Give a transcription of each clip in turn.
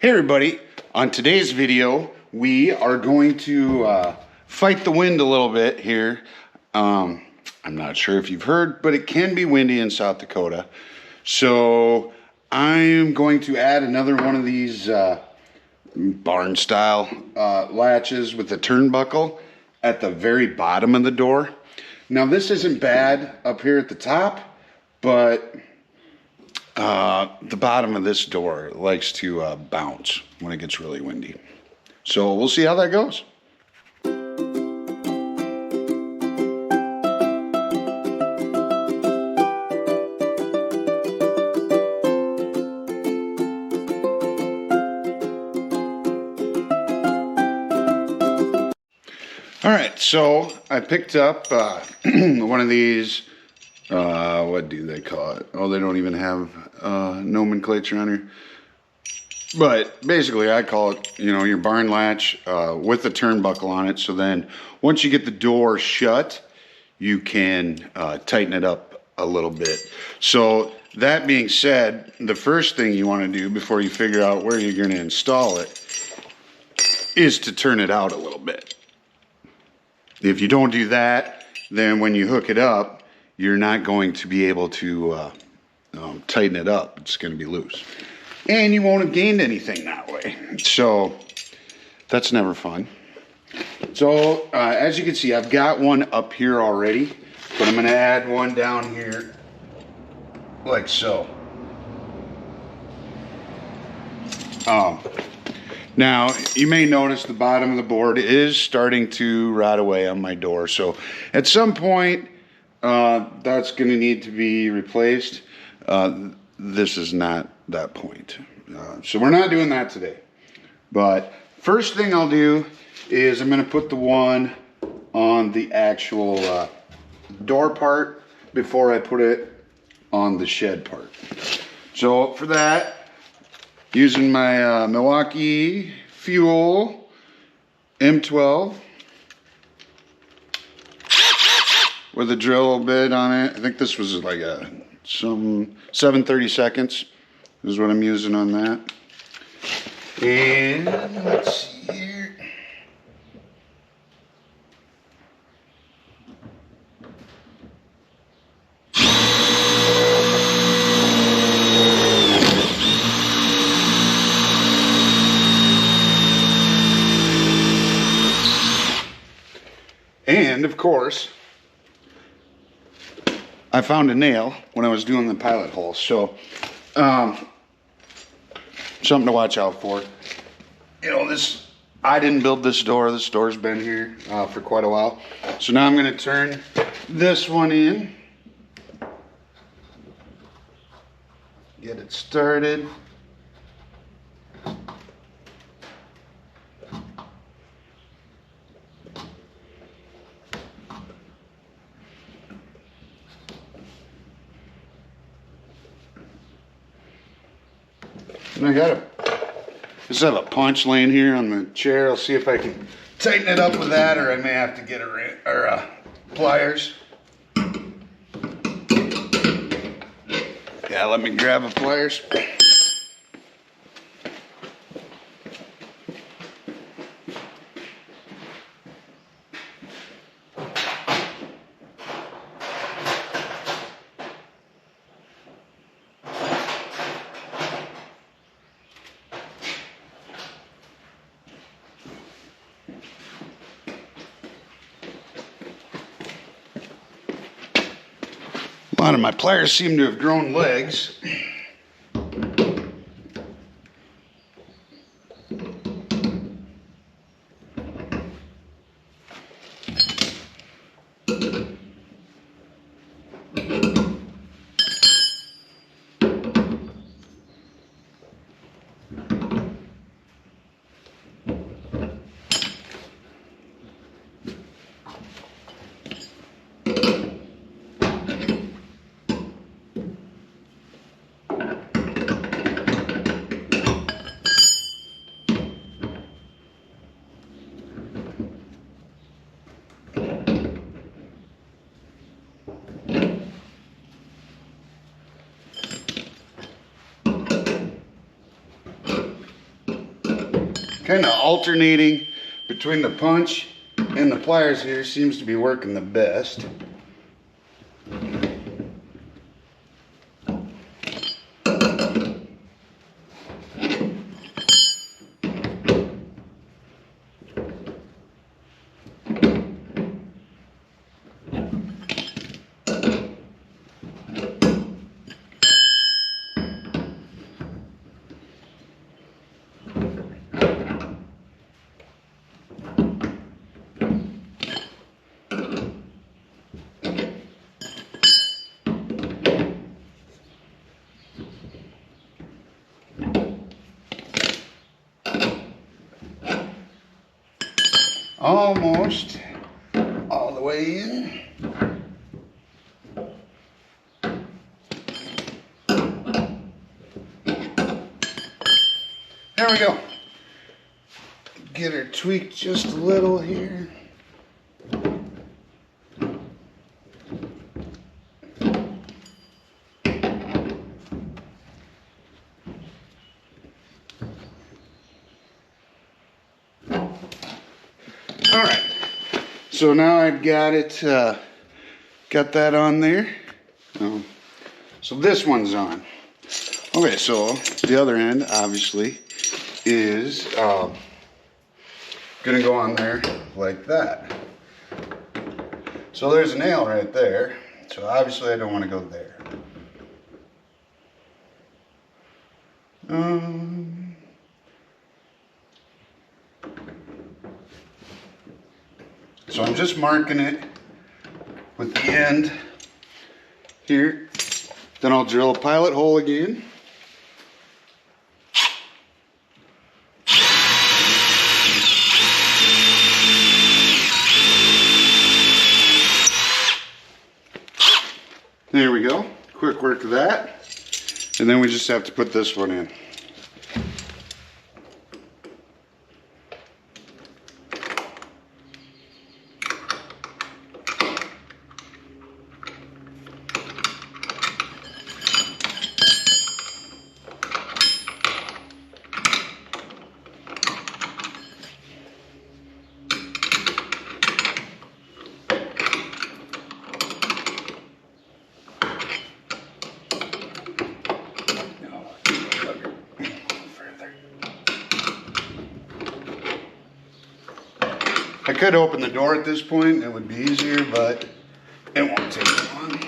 Hey everybody, on today's video we are going to fight the wind a little bit here. I'm not sure if you've heard, but it can be windy in South Dakota. So I'm going to add another one of these barn style latches with the turnbuckle at the very bottom of the door. Now this isn't bad up here at the top, but the bottom of this door likes to bounce when it gets really windy. So we'll see how that goes. All right, so I picked up one of these, what do they call it? Oh, they don't even have nomenclature on here. But basically I call it, your barn latch with a turnbuckle on it. So then once you get the door shut, you can tighten it up a little bit. So that being said, the first thing you want to do before you figure out where you're going to install it is to turn it out a little bit. If you don't do that, then when you hook it up, you're not going to be able to tighten it up. It's going to be loose. And you won't have gained anything that way. So that's never fun. So as you can see, I've got one up here already, but I'm going to add one down here like so. Now, you may notice the bottom of the board is starting to rot away on my door. So at some point, that's going to need to be replaced. This is not that point. So we're not doing that today. But first thing I'll do is I'm going to put the one on the actual door part before I put it on the shed part. So for that, using my Milwaukee M12 with a drill bit on it. I think this was like some 7/32 is what I'm using on that. And let's see here. And of course, I found a nail when I was doing the pilot hole. So, something to watch out for. I didn't build this door. This door's been here for quite a while. So now I'm going to turn this one in. Get it started. And I just have a punch laying here on the chair. I'll see if I can tighten it up with that, or I may have to get pliers. Yeah, let me grab a pliers. A lot of my pliers seem to have grown legs. kind of alternating between the punch and the pliers here seems to be working the best. Almost all the way in. There we go. Get her tweaked just a little here. All right, so now I've got it, got that on there. So this one's on. Okay, so the other end obviously is gonna go on there like that. So there's a nail right there. So obviously I don't want to go there. So I'm just marking it with the end here. Then I'll drill a pilot hole again. There we go. Quick work of that. And then we just have to put this one in. I could open the door at this point, it would be easier, but it won't take long.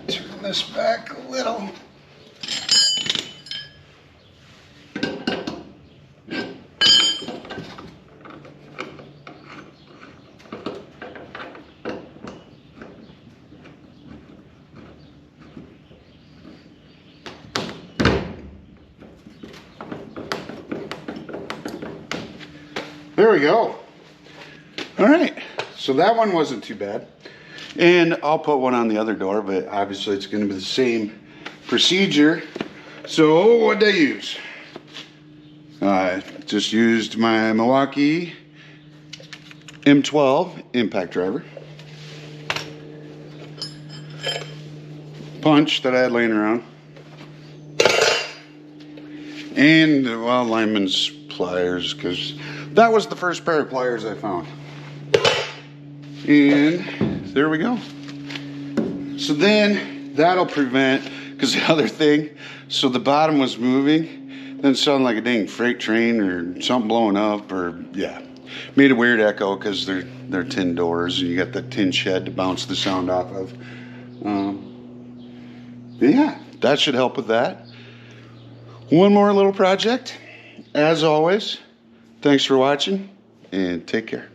Turn this back a little. There we go. All right, so that one wasn't too bad. And I'll put one on the other door, but obviously it's going to be the same procedure. So what did I use? I just used my Milwaukee M12 Impact Driver. Punch that I had laying around. And, well, lineman's pliers, because that was the first pair of pliers I found. And there we go. So then that'll prevent, because the other thing, so the bottom was moving, then it sounded like a dang freight train or something blowing up, or yeah, made a weird echo because they're tin doors and you got that tin shed to bounce the sound off of. Yeah, that should help with that. One more little project. As always, thanks for watching and take care.